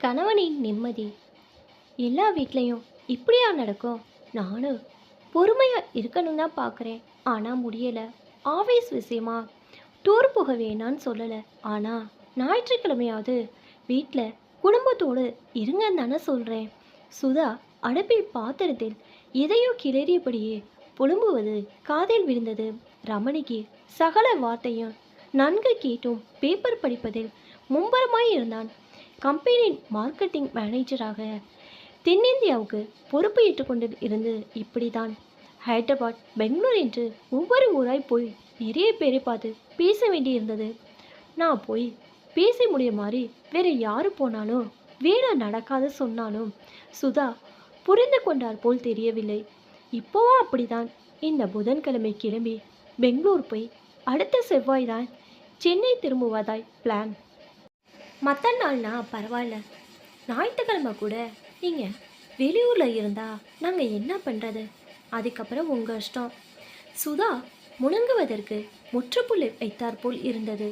கணவனின் நிம்மதி எல்லா வீட்லேயும் இப்படியா நடக்கும்? நானும் பொறுமையாக இருக்கணும் தான் பார்க்குறேன், ஆனால் முடியலை. ஆஃபீஸ் விஷயமா டூர் போக வேணான்னு சொல்லலை, ஆனால் ஞாயிற்றுக்கிழமையாவது வீட்டில் குடும்பத்தோடு இருங்கன்னு தானே சொல்கிறேன். சுதா அடுப்பில் பாத்திரத்தில் எதையோ கிளறியபடியே புலம்புவது காதில் விழுந்தது. ரமணிக்கு சகல வார்த்தையும் நன்கு கேட்டும் பேப்பர் படிப்பதில் மும்பரமாய் இருந்தான். கம்பெனியின் மார்க்கெட்டிங் மேனேஜராக தென்னிந்தியாவுக்கு பொறுப்பு ஏற்றுக்கொண்டு இருந்து இப்படி தான் ஹைதராபாத், பெங்களூர் என்று ஒவ்வொரு ஊராய் போய் நிறைய பேரை பார்த்து பேச வேண்டியிருந்தது. நான் போய் பேசி முடிய மாதிரி வேற யாரு போனாலும் வேலை நடக்காது சொன்னாலும் சுதா புரிந்து கொண்டார் போல் தெரியவில்லை. இப்போவும் அப்படிதான். இந்த புதன்கிழமை கிளம்பி பெங்களூர் போய் அடுத்த செவ்வாய் தான் சென்னை திரும்புவதாய் பிளான். மற்ற நாள்னா பரவாயில்ல, ஞாயிற்றுக்கிழமை கூட நீங்கள் வெளியூரில் இருந்தால் நாங்கள் என்ன பண்ணுறது? அதுக்கப்புறம் உங்கள் இஷ்டம். சுதா முணங்குவதற்கு முற்றுப்புள்ளி வைத்தாற்போல் இருந்தது.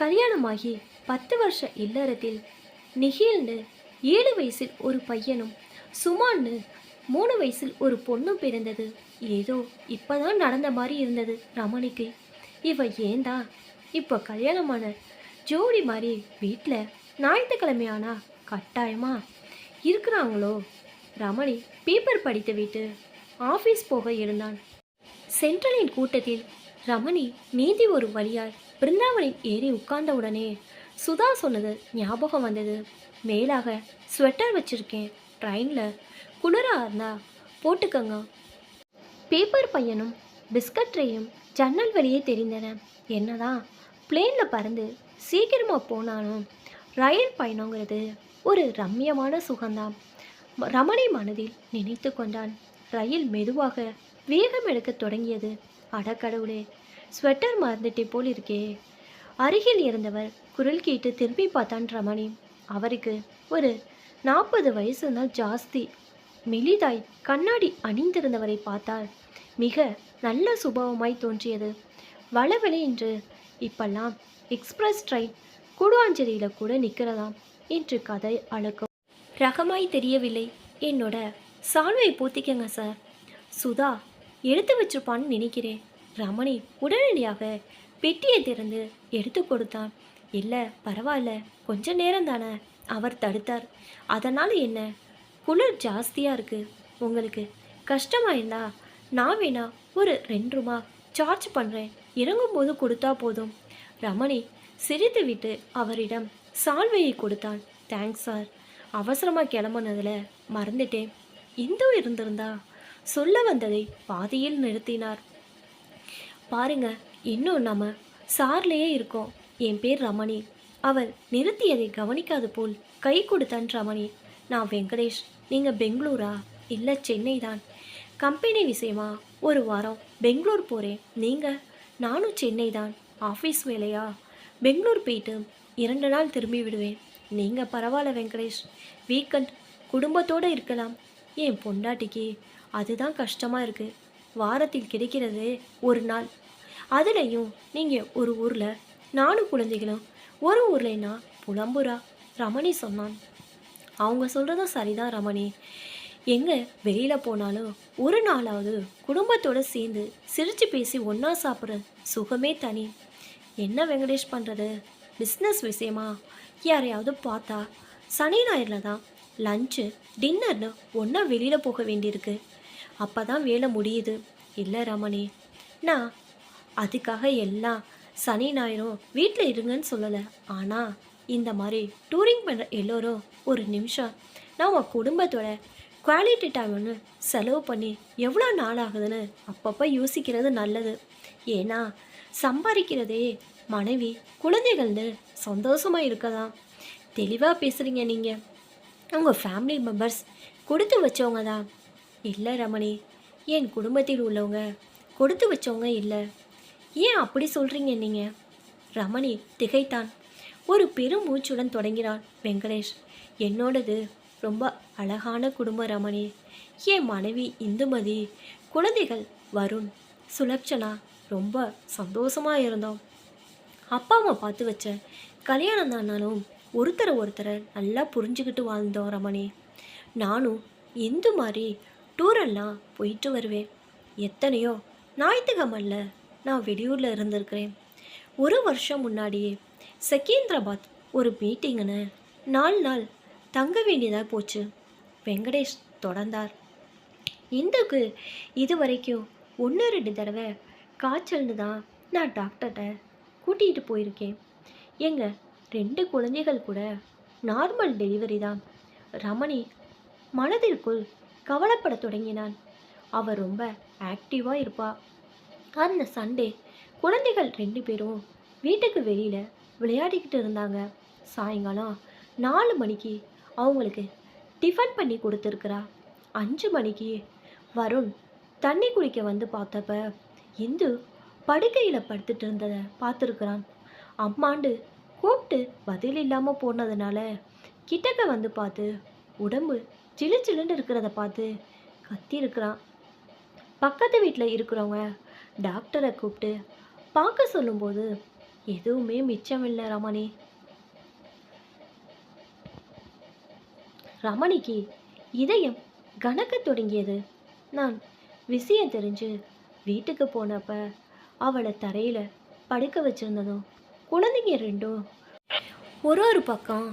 கல்யாணமாகி 10 வருஷ இல்லறத்தில் நிகில்னு 7 வயசில் ஒரு பையனும் சுமான்னு 3 வயசில் ஒரு பொண்ணும் பிறந்தது. ஏதோ இப்போதான் நடந்த மாதிரி இருந்தது ரமணிக்கு. இவ ஏந்தா இப்போ கல்யாணமான ஜோடி மாதிரி வீட்டில் ஞாயிற்றுக்கிழமையானா கட்டாயமா இருக்கிறாங்களோ? ரமணி பேப்பர் படித்து விட்டு ஆஃபீஸ் போக இருந்தான். சென்ட்ரலின் கூட்டத்தில் ரமணி நீந்தி ஒரு வழியாய் பிருந்தாவனில் ஏறி உட்கார்ந்தவுடனே சுதா சொன்னது ஞாபகம் வந்தது. மேலாக ஸ்வெட்டர் வச்சிருக்கேன், ட்ரெயினில் குளிராக இருந்தா போட்டுக்கங்க. பேப்பர் பையனும் பிஸ்கட் ட்ரேயும் ஜன்னல் வழியே தெரிந்தன. என்னதான் பிளேனில் பறந்து சீக்கிரமாக போனாலும் ரயில் பயணங்கிறது ஒரு ரம்யமான சுகம்தான். ரமணி மனதில் நினைத்து கொண்டான். ரயில் மெதுவாக வேகம் எடுக்க தொடங்கியது. அடக்கடவுளே, ஸ்வெட்டர் மறந்துட்டே போல் இருக்கே. அருகில் இருந்தவர் குரல் கேட்டு திரும்பி பார்த்தான் ரமணி. அவருக்கு ஒரு 40 வயசுனால் ஜாஸ்தி. மெலிதாய் கண்ணாடி அணிந்திருந்தவரை பார்த்தால் மிக நல்ல சுபாவமாய் தோன்றியது. வளவெளி என்று இப்பெல்லாம் எக்ஸ்பிரஸ் ட்ரெயின் கூடுவாஞ்சேரியில் கூட நிற்கிறதாம் என்று கதை அளக்கும். ரகமாய் தெரியவில்லை. என்னோட சால்வை பூத்திக்கங்க சார். சுதா எடுத்து வச்சிருப்பான்னு நினைக்கிறேன். ரமணி உடனடியாக பெட்டியை திறந்து எடுத்து கொடுத்தான். இல்லை பரவாயில்ல, கொஞ்ச நேரம் தானே. அவர் தடுத்தார். அதனால் என்ன, குளிர் ஜாஸ்தியாக இருக்குது, உங்களுக்கு கஷ்டமாயிருந்தா நான் வேணா ஒரு 2 ரூபா சார்ஜ் பண்ணுறேன், இறங்கும்போது கொடுத்தா போதும். ரமணி சிரித்து விட்டு அவரிடம் சால்வையை கொடுத்தான். தேங்க்ஸ் சார், அவசரமாக கிளம்புனதில் மறந்துட்டேன். இந்து இருந்திருந்தா சொல்ல வந்ததை பாதியில் நிறுத்தினார். பாருங்க, இன்னும் நம்ம சார்லேயே இருக்கோம். என் பேர் ரமணி. அவர் நிறுத்தியதை கவனிக்காது போல் கை கொடுத்தான் ரமணி. நான் வெங்கடேஷ். நீங்கள் பெங்களூரா? இல்லை, சென்னை தான். கம்பெனி விஷயமா ஒரு வாரம் பெங்களூர் போகிறேன். நீங்கள்? நானும் சென்னை தான். ஆஃபீஸ் வேலையா? பெங்களூர் போயிட்டு 2 நாள் திரும்பி விடுவேன். நீங்கள் பரவாயில்ல வெங்கடேஷ், வீக்கெண்ட் குடும்பத்தோடு இருக்கலாம். என் பொண்டாட்டிக்கு அதுதான் கஷ்டமாக இருக்குது. வாரத்தில் கிடைக்கிறது 1 நாள், அதுலேயும் நீங்கள் ஒரு ஊரில், நானும் குழந்தைகளும் ஒரு ஊர்லன்னா புலம்புறா. ரமணி சொன்னான். அவங்க சொல்கிறதும் சரிதான் ரமணி. எங்கே வெளியில் போனாலும் ஒரு நாளாவது குடும்பத்தோடு சேர்ந்து சிரித்து பேசி ஒன்றா சாப்பிட்ற சுகமே தனி. என்ன வெங்கடேஷ் பண்ணுறது? பிஸ்னஸ் விஷயமா யாரையாவது பார்த்தா சனி ஞாயிறில் தான் லஞ்சு டின்னர்னு ஒன்றா வெளியில் போக வேண்டியிருக்கு. அப்போ தான் வேலை முடியுது. இல்லை ரமணி, நான் அதுக்காக எல்லாம் சனி ஞாயிறும் வீட்டில் இருங்கன்னு சொல்லலை. ஆனால் இந்த மாதிரி டூரிங் பண்ணுற எல்லோரும் ஒரு நிமிஷம் நம்ம குடும்பத்தோட குவாலிட்டி டைம் ஒன்று செலவு பண்ணி எவ்வளோ நாள் ஆகுதுன்னு அப்பப்போ யோசிக்கிறது நல்லது. ஏன்னா சம்பாதிக்கிறதே மனைவி குழந்தைகள்னு சந்தோஷமாக இருக்கதான். தெளிவாக பேசுகிறீங்க நீங்கள். உங்கள் ஃபேமிலி மெம்பர்ஸ் கொடுத்து வச்சவங்க தான். இல்லை ரமணி, என் குடும்பத்தில் உள்ளவங்க கொடுத்து வச்சவங்க இல்லை. ஏன் அப்படி சொல்கிறீங்க நீங்கள்? ரமணி திகைத்தான். ஒரு பெரும் மூச்சுடன் தொடங்கினான் வெங்கடேஷ். என்னோடது ரொம்ப அழகான குடும்பம் ரமணி. என் மனைவி இந்துமதி, குழந்தைகள் வருண், சுலக்ஷனா ரொம்ப சந்தோஷமாக இருந்தோம். அப்பா அம்மா பார்த்து வச்ச கல்யாணம் தானாலும் ஒருத்தரை ஒருத்தரை நல்லா புரிஞ்சுக்கிட்டு வாழ்ந்தோம் ரமணி. நானும் இந்து மாதிரி டூரெல்லாம் போயிட்டு வருவேன். எத்தனையோ ஞாயிற்றுக்கிழமைல நான் வெளியூரில் இருந்திருக்கிறேன். ஒரு வருஷம் முன்னாடியே செகேந்திராபாத் ஒரு மீட்டிங்குன்னு 4 நாள் தங்க வேண்டியதாக போச்சு. வெங்கடேஷ் தொடர்ந்தார். இந்துக்கு இது வரைக்கும் 1-2 தடவை காய்ச்சல்னு தான் நான் டாக்டர்கிட்ட கூட்டிகிட்டு போயிருக்கேன். எங்கள் 2 குழந்தைகள் கூட நார்மல் டெலிவரி தான். ரமணி மனதிற்குள் கவலைப்பட தொடங்கினான். அவள் ரொம்ப ஆக்டிவாக இருப்பா. அந்த சண்டே குழந்தைகள் 2 பேரும் வீட்டுக்கு வெளியில் விளையாடிக்கிட்டு இருந்தாங்க. சாயங்காலம் 4 மணிக்கு அவங்களுக்கு டிஃபன் பண்ணி கொடுத்துருக்குறா. 5 மணிக்கு வருண் தண்ணி குடிக்க வந்து பார்த்தப்ப இந்து படுக்கையில் படுத்துட்டு இருந்ததை பார்த்துருக்குறான். அம்மாண்டு கூப்பிட்டு பதில் இல்லாமல் போனதுனால கிட்டக்க வந்து பார்த்து உடம்பு சிலு சிலுன்னு இருக்கிறத பார்த்து கத்தியிருக்கிறான். பக்கத்து வீட்டில் இருக்கிறவங்க டாக்டரை கூப்பிட்டு பார்க்க சொல்லும்போது எதுவுமே மிச்சமில்லை ரமணி. ரமணிக்கு இதயம் கணக்க தொடங்கியது. நான் விஷயம் தெரிஞ்சு வீட்டுக்கு போனப்ப அவளை தரையில் படுக்க வச்சிருந்ததும் குழந்தைங்க 2 ஒரு பக்கம்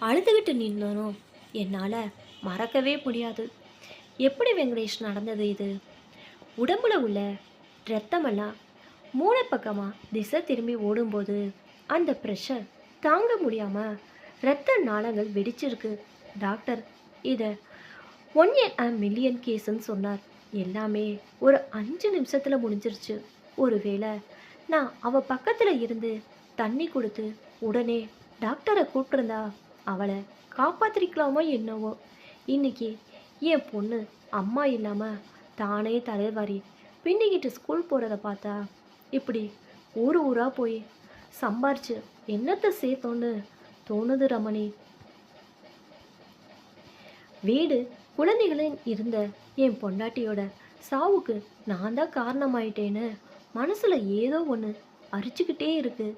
அழுதுகிட்டு நின்னதும் என்னால் மறக்கவே முடியாது. எப்படி வெங்கடேஷ் நடந்தது இது? உடம்புல உள்ள இரத்தமெல்லாம் மூளை பக்கமாக திசை திரும்பி ஓடும்போது அந்த ப்ரெஷர் தாங்க முடியாமல் இரத்த நாளங்கள் வெடிச்சிருக்கு. டாக்டர் இதை 1 in a million கேஸுன்னு சொன்னார். எல்லாமே ஒரு 5 நிமிஷத்தில் முடிஞ்சிருச்சு. ஒருவேளை நான் அவள் பக்கத்தில் இருந்து தண்ணி கொடுத்து உடனே டாக்டரை கூப்பிட்டுருந்தா அவளை காப்பாற்றிக்கலாமோ என்னவோ. இன்னைக்கு என் பொண்ணு அம்மா இல்லாமல் தானே தலைவாரி பின்னிக்கிட்டு ஸ்கூல் போகிறத பார்த்தா இப்படி ஊராக போய் சம்பாரிச்சு என்னத்தை சேர்த்தோன்னு தோணுது ரமணி. வீடு குழந்தைகளின் இருந்த என் பொண்டாட்டியோட சாவுக்கு நான் தான் காரணமாயிட்டேன்னு மனசில் ஏதோ ஒன்று அரிச்சுக்கிட்டே இருக்கு.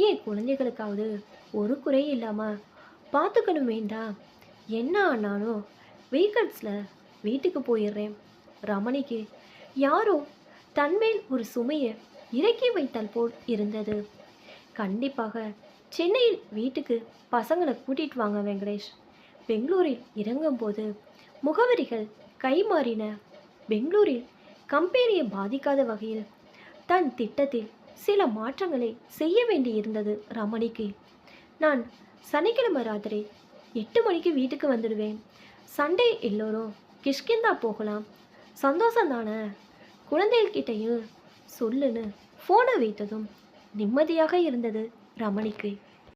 என் குழந்தைகளுக்காவது ஒரு குறை இல்லாமல் பார்த்துக்கணுமேண்டா. என்ன ஆனாலும் வீக்கெண்ட்ஸில் வீட்டுக்கு போயிடுறேன். ரமணிக்கு யாரோ தன்மேல் ஒரு சுமையை இறக்கி வைத்தால் போல் இருந்தது. கண்டிப்பாக சென்னையில் வீட்டுக்கு பசங்களை கூட்டிகிட்டு வாங்க வெங்கடேஷ். பெங்களூரில் இறங்கும்போது முகவரிகள் கைமாறின. பெங்களூரில் கம்பெனியை பாதிக்காத வகையில் தன் திட்டத்தில் சில மாற்றங்களை செய்ய வேண்டியிருந்தது ரமணிக்கு. நான் சனிக்கிழமை ராத்திரி 8 மணிக்கு வீட்டுக்கு வந்துடுவேன். சண்டே எல்லோரும் கிஷ்கிந்தா போகலாம். சந்தோஷந்தானே? குழந்தைகிட்டையும் சொல்லுன்னு ஃபோனை வைத்ததும் நிம்மதியாக இருந்தது ரமணிக்கு.